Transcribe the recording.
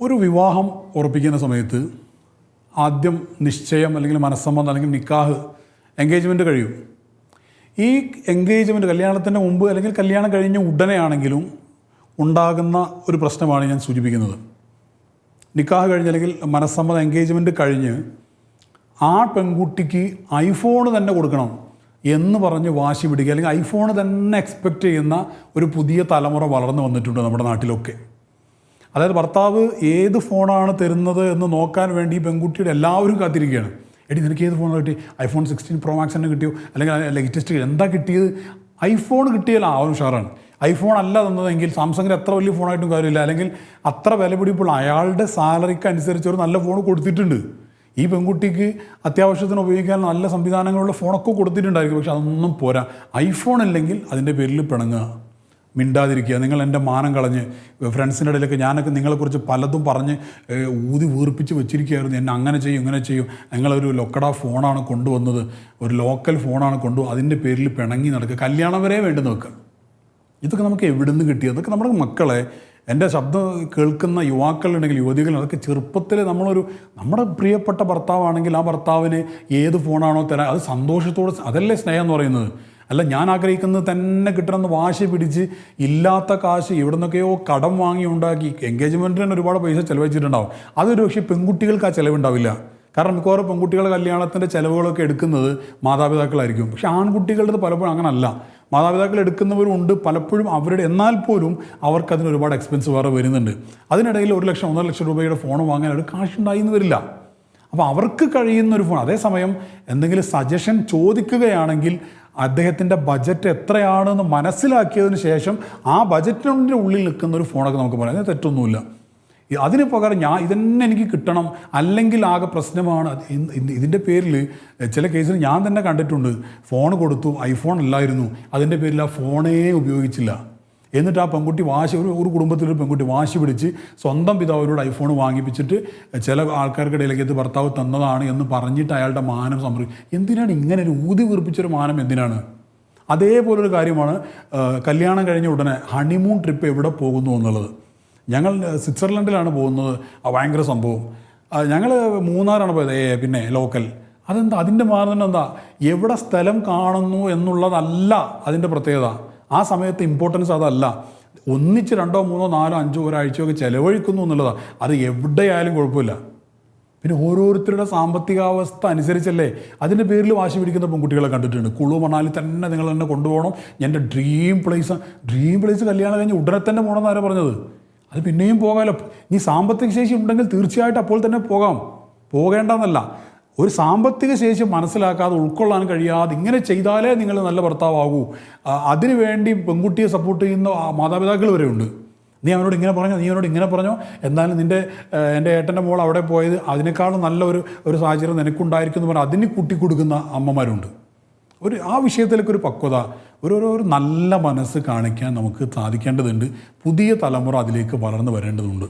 ഒരു വിവാഹം ഉറപ്പിക്കുന്ന സമയത്ത് ആദ്യം നിശ്ചയം അല്ലെങ്കിൽ മനസ്സമ്മതം അല്ലെങ്കിൽ നിക്കാഹ് എൻഗേജ്മെൻറ്റ് കഴിയും. ഈ എൻഗേജ്മെൻറ്റ് കല്യാണത്തിൻ്റെ മുമ്പ് അല്ലെങ്കിൽ കല്യാണം കഴിഞ്ഞ ഉടനെയാണെങ്കിലും ഉണ്ടാകുന്ന ഒരു പ്രശ്നമാണ് ഞാൻ സൂചിപ്പിക്കുന്നത്. നിക്കാഹ് കഴിഞ്ഞ് അല്ലെങ്കിൽ മനസ്സമ്മതം എൻഗേജ്മെൻറ്റ് കഴിഞ്ഞ് ആ പെൺകുട്ടിക്ക് ഐഫോൺ തന്നെ കൊടുക്കണം എന്ന് പറഞ്ഞ് വാശി പിടിക്കുക, അല്ലെങ്കിൽ ഐഫോൺ തന്നെ എക്സ്പെക്റ്റ് ചെയ്യുന്ന ഒരു പുതിയ തലമുറ വളർന്നു വന്നിട്ടുണ്ട് നമ്മുടെ നാട്ടിലൊക്കെ. അതായത് ഭർത്താവ് ഏത് ഫോണാണ് തരുന്നത് എന്ന് നോക്കാൻ വേണ്ടി ഈ പെൺകുട്ടിയുടെ എല്ലാവരും കാത്തിരിക്കുകയാണ്. എടി നിനക്ക് ഏത് ഫോണാണ് കിട്ടി? ഐഫോൺ 16 Pro Max തന്നെ കിട്ടിയോ? അല്ലെങ്കിൽ ലേറ്റസ്റ്റ് എന്താ കിട്ടിയത്? ഐഫോൺ കിട്ടിയാൽ ആ ഒരു ഉഷാറാണ്. ഐഫോൺ അല്ല തന്നതെങ്കിൽ സാംസങ്ങിന് എത്ര വലിയ ഫോണായിട്ടും കാര്യമില്ല, അല്ലെങ്കിൽ അത്ര വില പിടിപ്പുള്ള അയാളുടെ സാലറിക്ക് അനുസരിച്ച് ഒരു നല്ല ഫോൺ കൊടുത്തിട്ടുണ്ട്. ഈ പെൺകുട്ടിക്ക് അത്യാവശ്യത്തിന് ഉപയോഗിക്കാൻ നല്ല സംവിധാനങ്ങളുള്ള ഫോണൊക്കെ കൊടുത്തിട്ടുണ്ടായിരിക്കും. പക്ഷെ അതൊന്നും പോരാ. ഐഫോൺ ഇല്ലെങ്കിൽ അതിൻ്റെ പേരിൽ പിണങ്ങുക, മിണ്ടാതിരിക്കുക. നിങ്ങൾ എൻ്റെ മാനം കളഞ്ഞ് ഫ്രണ്ട്സിൻ്റെ ഇടയിലൊക്കെ ഞാനൊക്കെ നിങ്ങളെക്കുറിച്ച് പലതും പറഞ്ഞ് ഊതി വീർപ്പിച്ച് വെച്ചിരിക്കുകയായിരുന്നു. എന്നെ അങ്ങനെ ചെയ്യും ഇങ്ങനെ ചെയ്യും, നിങ്ങളൊരു ലൊക്കഡ ഫോണാണ് കൊണ്ടുവന്നത്, ഒരു ലോക്കൽ ഫോണാണ് അതിൻ്റെ പേരിൽ പിണങ്ങി നടക്കുക, കല്യാണം വരെ വേണ്ടെന്ന് വെക്കുക. ഇതൊക്കെ നമുക്ക് എവിടെ നിന്ന് കിട്ടിയത്? അതൊക്കെ നമ്മുടെ മക്കളെ, എൻ്റെ ശബ്ദം കേൾക്കുന്ന യുവാക്കളുണ്ടെങ്കിൽ യുവതികൾ, അതൊക്കെ ചെറുപ്പത്തിൽ നമ്മുടെ പ്രിയപ്പെട്ട ഭർത്താവാണെങ്കിൽ ആ ഭർത്താവിന് ഏത് ഫോണാണോ തരാൻ അത് സന്തോഷത്തോടെ, അതല്ലേ സ്നേഹം എന്ന് പറയുന്നത്. അല്ല ഞാൻ ആഗ്രഹിക്കുന്നത് തന്നെ കിട്ടണമെന്ന് വാശി പിടിച്ച് ഇല്ലാത്ത കാശ് എവിടെ നിന്നൊക്കെയോ കടം വാങ്ങി ഉണ്ടാക്കി എൻഗേജ്മെൻറ്റിന് തന്നെ ഒരുപാട് പൈസ ചിലവഴിച്ചിട്ടുണ്ടാവും. അതൊരു പക്ഷേ പെൺകുട്ടികൾക്ക് ആ ചിലവുണ്ടാവില്ല. കാരണം മിക്കവാറും പെൺകുട്ടികളുടെ കല്യാണത്തിൻ്റെ ചിലവുകളൊക്കെ എടുക്കുന്നത് മാതാപിതാക്കളായിരിക്കും. പക്ഷേ ആൺകുട്ടികളുടെ പലപ്പോഴും അങ്ങനല്ല. മാതാപിതാക്കൾ എടുക്കുന്നവരുണ്ട് പലപ്പോഴും അവരുടെ, എന്നാൽ പോലും അവർക്കതിന് ഒരുപാട് എക്സ്പെൻസ് വേറെ വരുന്നുണ്ട്. അതിനിടയിൽ 1 ലക്ഷം 1.5 ലക്ഷം രൂപയുടെ ഫോൺ വാങ്ങാൻ അവർ കാശുണ്ടായിന്ന് വരില്ല. അപ്പോൾ അവർക്ക് കഴിയുന്നൊരു ഫോൺ. അതേസമയം എന്തെങ്കിലും സജഷൻ ചോദിക്കുകയാണെങ്കിൽ അദ്ദേഹത്തിൻ്റെ ബജറ്റ് എത്രയാണെന്ന് മനസ്സിലാക്കിയതിന് ശേഷം ആ ബജറ്റിൻ്റെ ഉള്ളിൽ നിൽക്കുന്ന ഒരു ഫോണൊക്കെ നമുക്ക് പറയാം, അതിന് തെറ്റൊന്നുമില്ല. അതിന് പകരം ഇതന്നെ എനിക്ക് കിട്ടണം, അല്ലെങ്കിൽ ആകെ പ്രശ്നമാണ്. ഇതിൻ്റെ പേരിൽ ചില കേസിൽ ഞാൻ തന്നെ കണ്ടിട്ടുണ്ട്. ഫോൺ കൊടുത്തു, ഐഫോൺ അല്ലായിരുന്നു, അതിൻ്റെ പേരിൽ ആ ഫോണേ ഉപയോഗിച്ചില്ല. എന്നിട്ട് ആ പെൺകുട്ടി ഒരു കുടുംബത്തിലൊരു പെൺകുട്ടി വാശി പിടിച്ച് സ്വന്തം പിതാവിനോട് ഐഫോൺ വാങ്ങിപ്പിച്ചിട്ട് ചില ആൾക്കാർക്കിടയിലേക്ക് ഇത് ഭർത്താവ് തന്നതാണ് എന്ന് പറഞ്ഞിട്ട് അയാളുടെ മാനം സംരക്ഷിക്കും. എന്തിനാണ് ഇങ്ങനെ ഒരു ഊതി വീർപ്പിച്ചൊരു മാനം എന്തിനാണ്? അതേപോലൊരു കാര്യമാണ് കല്യാണം കഴിഞ്ഞ ഉടനെ ഹണിമൂൺ ട്രിപ്പ് എവിടെ പോകുന്നു എന്നുള്ളത്. ഞങ്ങൾ സ്വിറ്റ്സർലൻഡിലാണ് പോകുന്നത്. ഭയങ്കര സംഭവം. ഞങ്ങൾ മൂന്നാറാണ് പോയത്, പിന്നെ ലോക്കൽ. അതെന്താ അതിൻ്റെ മാനദണ്ഡം എന്താ? എവിടെ സ്ഥലം കാണുന്നു എന്നുള്ളതല്ല അതിൻ്റെ പ്രത്യേകത. ആ സമയത്ത് ഇമ്പോർട്ടൻസ് അതല്ല. ഒന്നിച്ച് 2, 3, 4, 5 ഒരാഴ്ചയൊക്കെ ചിലവഴിക്കുന്നു എന്നുള്ളതാണ്. അത് എവിടെയായാലും കുഴപ്പമില്ല. പിന്നെ ഓരോരുത്തരുടെ സാമ്പത്തികാവസ്ഥ അനുസരിച്ചല്ലേ അതിൻ്റെ പേരിൽ വാശി പിടിക്കുന്ന പെൺകുട്ടികളെ കണ്ടിട്ടുണ്ട്. കുളു മണാലി തന്നെ നിങ്ങൾ തന്നെ കൊണ്ടുപോകണം, എൻ്റെ ഡ്രീം പ്ലേസ് കല്യാണം കഴിഞ്ഞ് ഉടനെ തന്നെ പോകണമെന്ന് ആരാ പറഞ്ഞത്? അത് പിന്നെയും പോകാമല്ലോ. നീ സാമ്പത്തിക ശേഷി ഉണ്ടെങ്കിൽ തീർച്ചയായിട്ടും അപ്പോൾ തന്നെ പോകേണ്ടെന്നല്ല. ഒരു സാമ്പത്തിക ശേഷി മനസ്സിലാക്കാതെ ഉൾക്കൊള്ളാൻ കഴിയാതെ ഇങ്ങനെ ചെയ്താലേ നിങ്ങൾ നല്ല ഭർത്താവാകൂ, അതിനുവേണ്ടി പെൺകുട്ടിയെ സപ്പോർട്ട് ചെയ്യുന്ന മാതാപിതാക്കൾ വരെ ഉണ്ട്. നീ അവനോട് ഇങ്ങനെ പറഞ്ഞോ, എന്നാലും എൻ്റെ ഏട്ടൻ്റെ മോൾ അവിടെ പോയത് അതിനേക്കാളും നല്ല ഒരു സാഹചര്യം നിനക്കുണ്ടായിരിക്കും എന്ന് പറഞ്ഞാൽ അതിന് കൂട്ടിക്കൊടുക്കുന്ന അമ്മമാരുണ്ട്. ആ വിഷയത്തിലേക്ക് ഒരു പക്വത, ഒരു നല്ല മനസ്സ് കാണിക്കാൻ നമുക്ക് സാധിക്കേണ്ടതുണ്ട്. പുതിയ തലമുറ അതിലേക്ക് വളർന്നു വരേണ്ടതുണ്ട്.